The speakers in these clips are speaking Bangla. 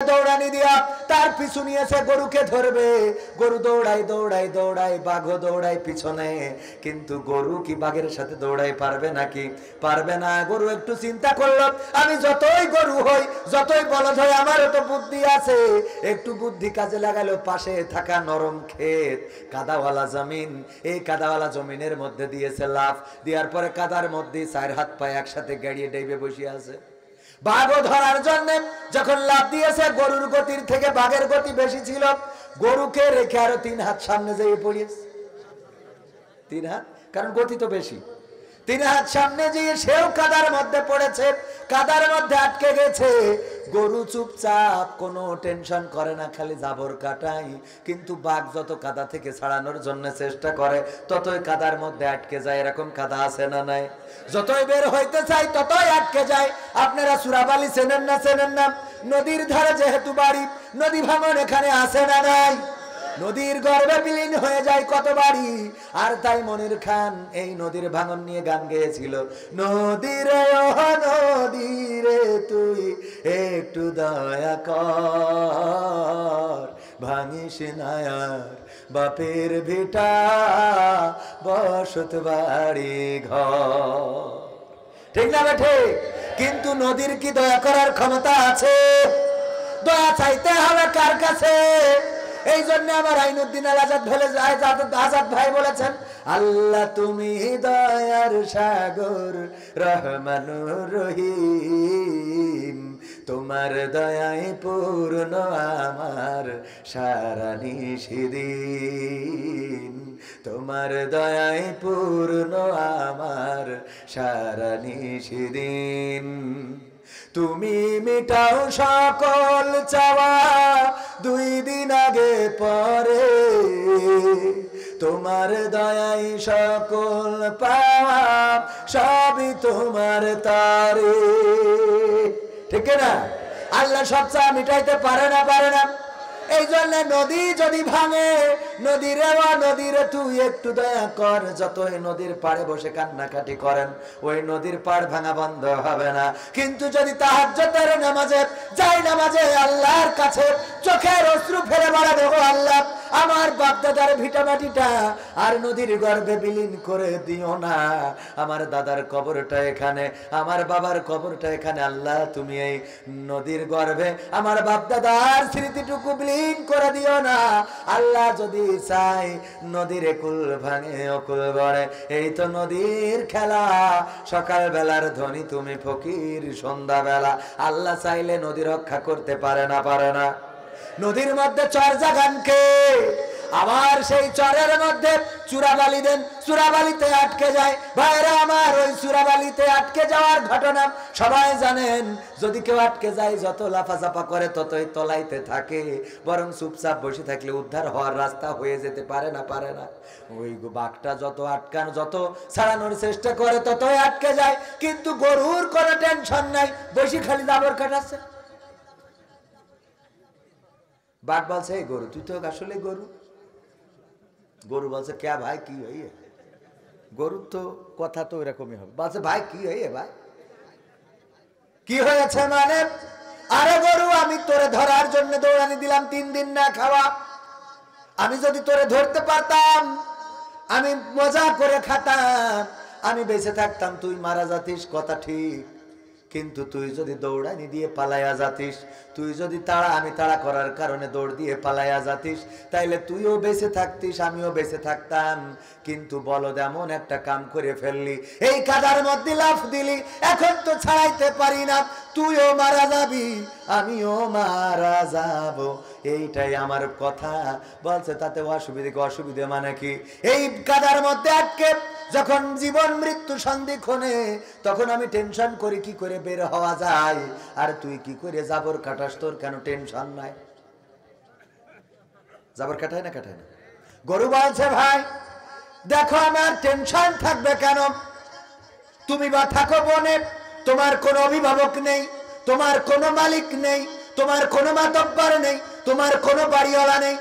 দৌড়ানি দিয়া তার পিছু নিয়েছে গরুকে ধরবে। গরু দৌড়াই দৌড়াই দৌড়াই, বাঘও দৌড়াই পিছনে, কিন্তু গরু কি বাঘের সাথে দৌড়াই পারবে নাকি? পারবে না। গরু একটু চিন্তা করলো, আমি যতই গরু হই, যতই বলদ হই, আমারও তো বুদ্ধি আছে। একটু বুদ্ধি কাজে লাগালো। পাশে থাকা নরম ক্ষেত, কাদাওয়ালা জমিন, এই কাদাওয়ালা জমিনের মধ্যে দিয়েছে লাফ। দেওয়ার পরে কাদার মধ্যে 4 হাত পায়ে একসাথে গাড়িয়ে ডেবে বসে আছে। বাঘও ধরার জন্য যখন লাফ দিয়েছে, গরুর গতির থেকে বাঘের গতি বেশি ছিল। গরুকে রেখে আরো 3 হাত সামনে যেয়ে পড়িয়েছে। 3 হাত, কারণ গতি তো বেশি। 3 হাত সামনে যেয়ে সেও কাদার মধ্যে পড়েছে, কাদার মধ্যে আটকে গেছে। গরু চুপচাপ, কোনো টেনশন করে না, খালি জাবর কাটাই। কিন্তু বাঘ যত কাদা থেকে ছাড়ানোর জন্য চেষ্টা করে, ততই কাদার মধ্যে আটকে যায়। এরকম কাদা আছে না নাই? যতই বের হইতে চাই ততই আটকে যায়। আপনারা সুরাবালি চেনেন না? চেনেন না? নদীর ধারে যেহেতু বাড়ি, নদী ভাঙন এখানে আসে না নাই? নদীর গর্ভে বিলীন হয়ে যায় কত বাড়ি। আর তাই মনির খান এই নদীর ভাঙন নিয়ে গান গেয়েছিল, নদীরে ও নদীরে তুই একটু দয়া কর, ভাঙিস না আর বাপের ভিটা বসত বাড়ি ঘর। ঠিক না ঠিক? কিন্তু নদীর কি দয়া করার ক্ষমতা আছে? দয়া চাইতে হবে কার কাছে? এই জন্য আমার আইনুদ্দিন আল আজাদ ভাই বলেছেন, আল্লাহ তুমি দয়ার সাগর, রহমানুর রহিম, তোমার দয়ায় পূর্ণ আমার সারা নিশিদিন, তোমার দয়ায় পূর্ণ আমার সারা নিশিদিন। তুমি মিটাও সকল চাওয়া 2 দিন আগে পরে, তোমার দয়াই সকল পাওয়া, সবই তোমার তারে। ঠিক না? আল্লাহ সব চা মিটাইতে পারে না, পারে না। এই জন্য নদী যদি ভাঙে, নদীরে ও নদীরে তুই একটু দয়া কর। যতই নদীর পাড়ে বসে কান্নাকাটি করেন, ওই নদীর পাড় ভাঙা বন্ধ হবে না। কিন্তু যদি তাহাজ্জুদের নামাজে যাই, নামাজে আল্লাহর কাছে চোখের অশ্রু ফেলে বলা দেখো, আল্লাহ আমার বাপদাদার ভিটামাটিটা আর নদীর গর্ভে বিলীন করে দিও না। আমার দাদার কবরটা এখানে, আমার বাবার কবরটা এখানে। আল্লাহ তুমি এই নদীর গর্ভে আমার বাপদাদার স্মৃতিটুকু বিলীন করে দিও না। আল্লাহ যদি চাই নদীর কুল ভাঙে অকুল গড়ে, এই তো নদীর খেলা। সকাল বেলার ধনী তুমি ফকির সন্ধ্যাবেলা। আল্লাহ চাইলে নদী রক্ষা করতে পারে না, পারে না? নদীর মধ্যে চর জাগান কে? আবার সেই চরের মধ্যে চূড়াবালি দেন, চূড়াবালিতে আটকে যায়। ভাইরা আমার, ওই চূড়াবালিতে আটকে যাওয়ার ঘটনা সবাই জানেন। যদি কেউ আটকে যায়, যত লাফাচাপা করে ততই তলাইতে থাকে। বরং চুপচাপ বসে থাকলে উদ্ধার হওয়ার রাস্তা হয়ে যেতে পারে না, পারে না? ওই বাঘটা যত আটকানো, যত ছাড়ানোর চেষ্টা করে ততই আটকে যায়। কিন্তু গরুর কোনো টেনশন নাই, বসে খালি জাবর কাটাচ্ছে। বাঘ বলছে, এই গরু তুই তো আসলে গরু। গরু বলছে, কে ভাই কি হইয়ে? গরুর তো কথা তো এরকমই হবে। বলছে, ভাই কি হইয়ে? ভাই কি হয়েছে? মানে, আরে গরু, আমি তোরে ধরার জন্য দৌড়ানি দিলাম 3 দিন না খাওয়া। আমি যদি তোরে ধরতে পারতাম, আমি মজা করে খাতাম, আমি বেঁচে থাকতাম, তুই মারা যাতিস, কথা ঠিক। কিন্তু তুই যদি দৌড়ানি দিয়ে পালাইয়া যাতিস, তুই যদি আমি তাড়া করার কারণে দৌড় দিয়ে পালাইয়া যাতিস, তাইলে তুইও বেঁচে থাকতিস, আমিও বেঁচে থাকতাম। কিন্তু বলদ এমন একটা কাম করে ফেললি, এই কাদার মধ্যে লাফ দিলি, এখন তো ছাড়াইতে পারি না, তুইও মারা যাবি, আমিও মারা যাব, এইটাই আমার কথা। বলছে, তাতে অসুবিধে কি? অসুবিধে মানে কি? এই কাদার মধ্যে আটকে যখন জীবন মৃত্যু সন্ধিক্ষণে, তখন আমি টেনশন করি কি করে বের হওয়া যায়। আর তুই কি করে জাবর কাটাস? তোর কেন টেনশন নাই? জাবর কাটায় না, কাটায় না? গরু বলছে, ভাই দেখো, আমার টেনশন থাকবে কেন? তুমি বা থাকো বনে, তোমার কোনো অভিভাবক নেই, তোমার কোনো মালিক নেই, তোমার কোনো মাতব্বর নেই, তোমার কোনো বাড়িওয়ালা নেই।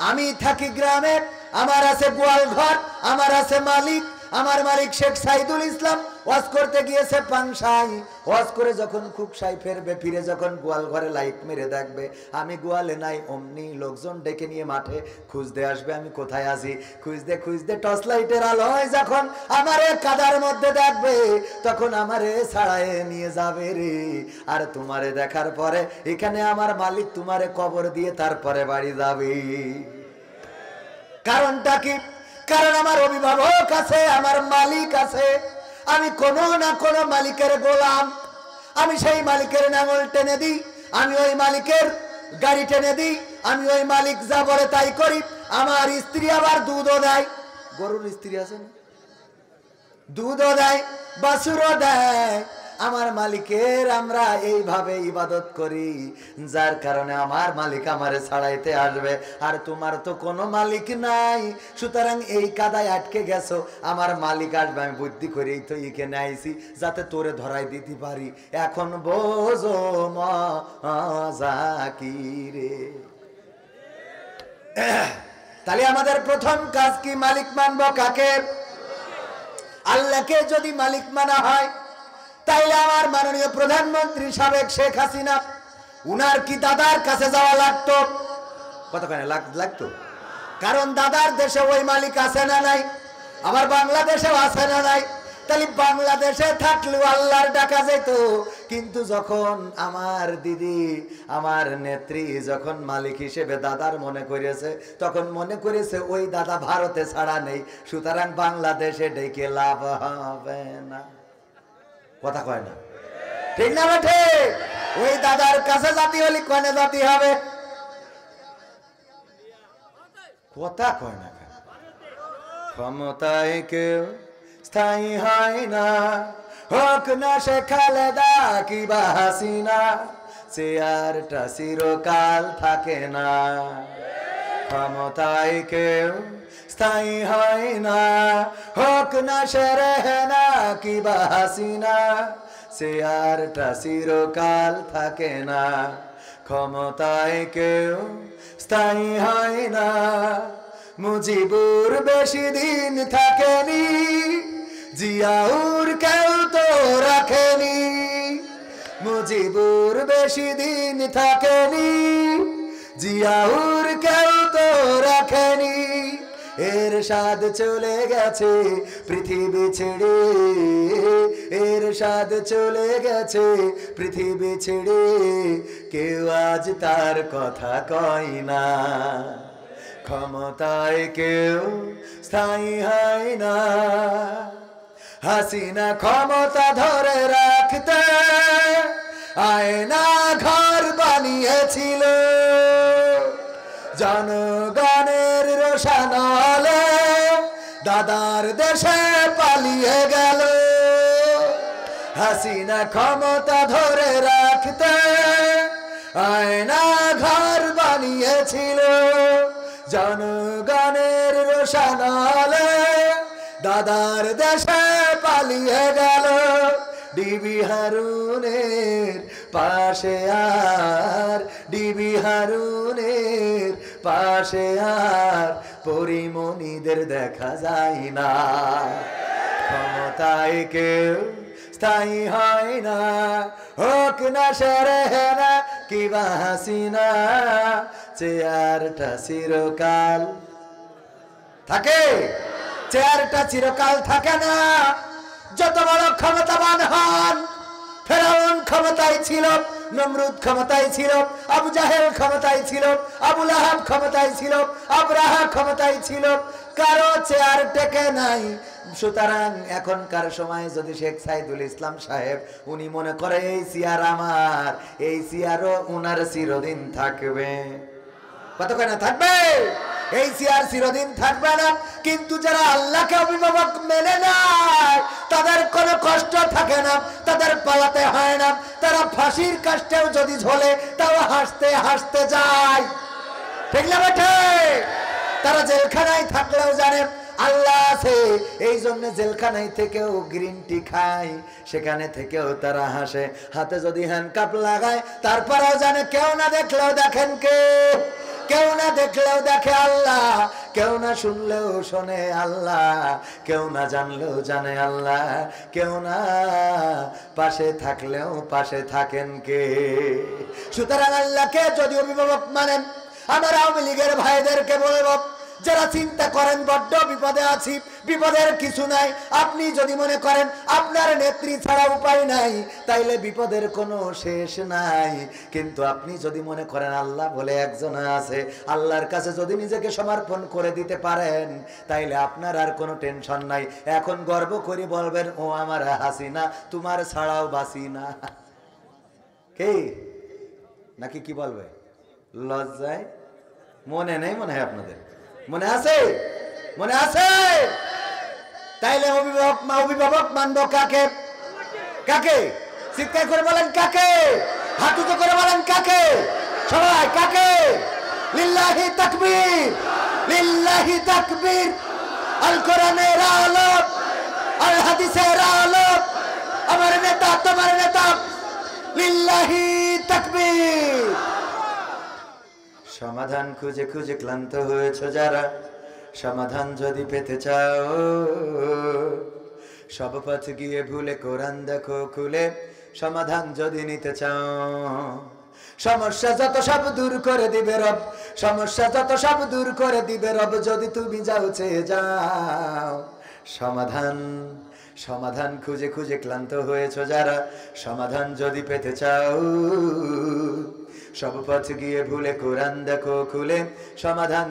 আমি থাকি গ্রামে, আমার আছে গোয়াল ঘর, আমার আছে মালিক, আমার মালিক শেখ সাইদুল ইসলাম। ওয়াজ করতে গিয়েছে পাংশাই, ওয়াজ করে যখন খুকসাই ফিরবে, ফিরে যখন গোয়াল ঘরে লাইট মেরে দেখবে আমি গোয়ালে নাই, অমনি লোকজন ডেকে নিয়ে মাঠে খুঁজতে আসবে আমি কোথায় আছি। খুঁজতে খুঁজতে টর্চ লাইটের আলোয় যখন আমারে কাদার মধ্যে দেখবে, তখন আমারে ছাড়ায় নিয়ে যাবে রে। আর তোমারে দেখার পরে এখানে আমার মালিক তোমারে কবর দিয়ে তারপরে বাড়ি যাবে। কারণটা কি? কারণ আমার অভিভাবক আছে, আমার মালিক আছে, আমি কোনো না কোনো মালিকের গোলাম। আমি সেই মালিকের নাঙল টেনে দিই, আমি ওই মালিকের গাড়ি টেনে দিই, আমি ওই মালিক যা বলে তাই করি। আমার স্ত্রী আবার দুধও দেয়, গরুর স্ত্রী আছে না, দুধও দেয়, বাছুরও দেয়। আমার মালিকের আমরা এইভাবে ইবাদত করি, যার কারণে আমার মালিক আমারে ছাড়াইতে আসবে। আর তোমার তো কোনো মালিক নাই, সুতরাং এই কাদায় আটকে গেছো, আমার মালিক আসবে। আমি বুদ্ধি করেই তো এখানে আইছি যাতে তোরে ধরাই দিতে পারি। এখন বোঝো মজা কি রে। তাহলে আমাদের প্রথম কাজ কি? মালিক মানবো কাকে? আল্লাহকে যদি মালিক মানা হয়, তাইলে আমার মাননীয় প্রধানমন্ত্রী সাবেক শেখ হাসিনা, উনার কি দাদার কাছে যাওয়া লাগতো? কতখানি লাগতো? কারণ দাদার দেশে ওই মালিক আছে না নাই? আমার বাংলাদেশেও আছে না নাই? তাহলে বাংলাদেশে থাকলেও আল্লাহর ডাকা যেত। কিন্তু যখন আমার দিদি, আমার নেত্রী যখন মালিক হিসেবে দাদার মনে করেছে, তখন মনে করেছে ওই দাদা ভারতে ছাড়া নেই, সুতরাং বাংলাদেশে ডেকে লাভ হবে না। কথা কয় না, ঠিক না বেঠে? ওই দাদার কাছে জাতি হলে কনে জাতি হবে? কথা কয় না। ক্ষমতায় কেউ স্থায়ী হয় না, হোক না সে খালেদা কিবা হাসিনা, চেয়ারটা চিরকাল থাকে না। ক্ষমতায় কেউ স্থায়ী হয় না, হোক না সে রেহেনা কিবা হাসিনা, চেয়ারটা চিরকাল থাকে না। ক্ষমতায় কেউ স্থায়ী হয় না, মুজিবুর বেশি দিন থাকেনি, জিয়াউর কেউ তো রাখেনি। মুজিবুর বেশি দিন থাকেনি, জিয়াউর কেউ তো রাখেনি। এরশাদ চলে গেছে পৃথিবী ছেড়ে, এরশাদ চলে গেছে পৃথিবী ছেড়ে, কেউ আজ তার কথা কয় না। ক্ষমতায় কেউ স্থায়ী হয় না, হাসিনা ক্ষমতা ধরে রাখতে আয়না ঘর বানিয়েছিল, জনগণের রোশানলে দাদার দেশে পালিয়ে গেল। হাসিনা ক্ষমতা ধরে রাখতে আয়না ঘর বানিয়েছিল, জনগণের রোশানলে দাদার দেশে পালিয়ে গেল। ডিবি হারুনের পাশে আর, ডিবি হারুনের পাশে আর পরিমণিদের দেখা যায় না। ক্ষমতায় কেউ স্থায়ী হয় না, হোক না সে রেহেনা কিবা হাসিনা, চেয়ারটা চিরকাল থাকে, চেয়ারটা চিরকাল থাকে না। যত বড় ক্ষমতাবান হন, ফেরাউন ক্ষমতায় ছিল, নমরুদ ক্ষমতায় ছিল, আবু জাহেল ক্ষমতায় ছিল, আবু লাহাব ক্ষমতায় ছিল, আবরাহা ক্ষমতায় ছিল, কারো চেয়ার টেকে নাই। সুতরাং এখনকার সময় যদি শেখ সাইদুল ইসলাম সাহেব উনি মনে করে এই চেয়ার আমার, এই চেয়ারও উনার চিরদিন থাকবে। কত কেন থাকবে? এই চেয়ার চিরদিন থাকবে না। কিন্তু যারা আল্লাহকে অভিভাবক মেনে নেয়, তাদের কোনো কষ্ট থাকে না, তাদের পালাতে হয় না। তারা ফাঁসির কাষ্টেও যদি ঝোলে তাও হাসতে হাসতে যায়, ঠিক না বেঠে? তারা জেলখানায় থাকলেও জানে আল্লাহ আছে, এই জন্য জেলখানায় থেকেও গ্রিন টি খায়, সেখানে থেকেও তারা হাসে। হাতে যদি হ্যান্ডকাপ লাগায় তারপরেও জানে কেউ না দেখলেও দেখেন কে, কেউ না দেখলেও দেখে আল্লাহ, কেউ না শুনলেও শোনে আল্লাহ, কেউ না জানলেও জানে আল্লাহ, কেউ না পাশে থাকলেও পাশে থাকেন কে? সুতরাং আল্লাহকে যদি অভিভাবক মানেন, আমার আওয়ামী লীগের ভাইদেরকে বলবো, যারা চিন্তা করেন বড্ড বিপদে আছি, বিপদের কিছু নাই, আপনি যদি মনে করেন আপনার নেত্রী ছাড়া উপায় নাই, তাইলে বিপদের কোনো শেষ নাই। কিন্তু আপনি যদি মনে করেন আল্লাহ বলে একজন আছে, আল্লাহর কাছে যদি নিজেকে সমর্পণ করে দিতে পারেন, তাইলে আপনার আর কোনো টেনশন নাই। এখন গর্ব করে বলবেন, ও আমার হাসিনা, তোমার ছাড়াও বাসি না। কে নাকি কি বলবে? লজ্জায় মনে নেই মনে হয় আপনাদের, মনে আছে? মনে আছে? তাইলে অভিভাবক মানবো কাকে? কাকে? চিৎকার করে বলেন কাকে? হাত উঁচু করে বলেন কাকে? সবাই কাকে? লিল্লাহি তাকবীর, লিল্লাহি তাকবীর। আল কোরআনের আলো, আল হাদিসের আলো, আমার নেতা তোমার নেতা, লিল্লাহি তাকবীর। সমাধান খুঁজে খুঁজে ক্লান্ত হয়েছে যারা, সমাধান যদি পেতে চাও, সব পথ গিয়ে ভুলে কোরআন দেখো খুলে, সমাধান যদি নিতে চাও। সমস্যা যত সব দূর করে দিবে রব, সমস্যা যত সব দূর করে দিবে রব, যদি তুমি যাও চেয়ে যাও। সমাধান সমাধান খুঁজে খুঁজে ক্লান্ত হয়েছে যারা, সমাধান যদি পেতে চাও, সব পথ গিয়ে ভুলে কোরআন দেখো খুলে, সমাধান